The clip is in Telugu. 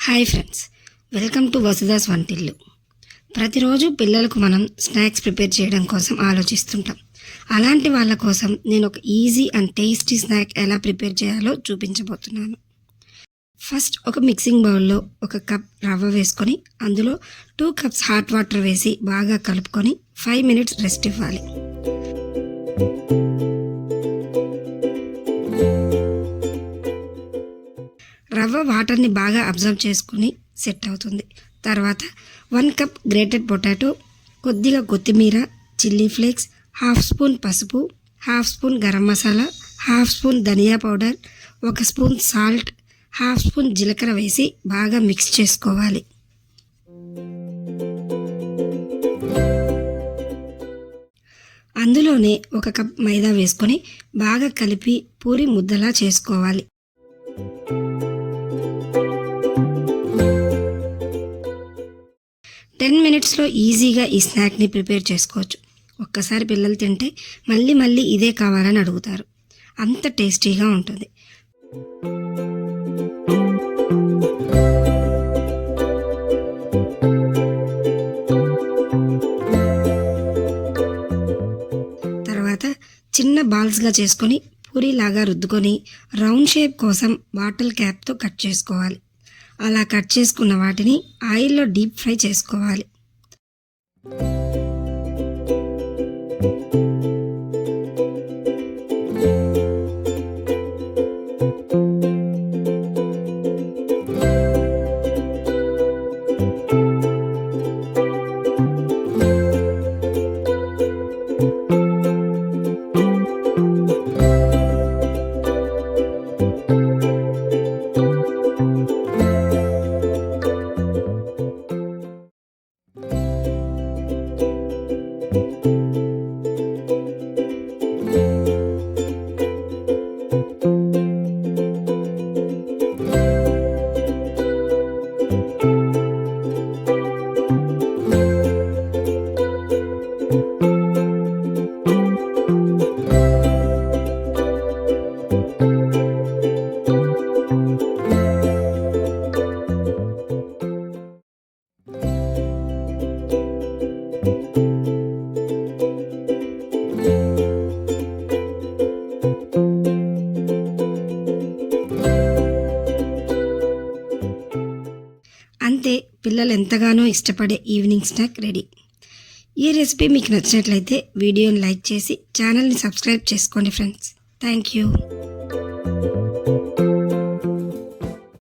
Hi friends, welcome to Vasudha's వంటిల్లు. ప్రతిరోజు పిల్లలకు మనం స్నాక్స్ ప్రిపేర్ చేయడం కోసం ఆలోచిస్తుంటాం. అలాంటి వాళ్ళ కోసం నేను ఒక ఈజీ అండ్ టేస్టీ స్నాక్ ఎలా ప్రిపేర్ చేయాలో చూపించబోతున్నాను. ఫస్ట్ ఒక మిక్సింగ్ బౌల్లో 1 కప్ రవ్వ వేసుకొని అందులో 2 కప్స్ హాట్ వాటర్ వేసి బాగా కలుపుకొని 5 మినిట్స్ రెస్ట్ ఇవ్వాలి. రవ్వ వాటర్ని బాగా అబ్జర్వ్ చేసుకుని సెట్ అవుతుంది. తర్వాత 1 కప్ గ్రేటెడ్ పొటాటో, కొద్దిగా కొత్తిమీర, చిల్లీ ఫ్లేక్స్, హాఫ్ స్పూన్ పసుపు, half spoon garam masala, half spoon ధనియా powder, 1 spoon salt, half spoon జీలకర్ర వేసి బాగా మిక్స్ చేసుకోవాలి. అందులోనే 1 కప్ మైదా వేసుకొని బాగా కలిపి పూరి ముద్దలా చేసుకోవాలి. టెన్ మినిట్స్లో ఈజీగా ఈ స్నాక్ని ప్రిపేర్ చేసుకోవచ్చు. ఒక్కసారి పిల్లలు తింటే మళ్ళీ ఇదే కావాలని అడుగుతారు. అంత టేస్టీగా ఉంటుంది. తర్వాత చిన్న బాల్స్గా చేసుకొని పూరీలాగా రుద్దుకొని రౌండ్ షేప్ కోసం బాటిల్ క్యాప్తో కట్ చేసుకోవాలి. అలా కట్ చేసుకున్న వాటిని ఆయిల్లో డీప్ ఫ్రై చేసుకోవాలి. అంతే, పిల్లలు ఎంతగానో ఇష్టపడే ఈవినింగ్ స్నాక్ రెడీ. ఈ రెసిపీ మీకు నచ్చినట్లయితే వీడియోని లైక్ చేసి ఛానల్ని సబ్స్క్రైబ్ చేసుకోండి ఫ్రెండ్స్. Thank you.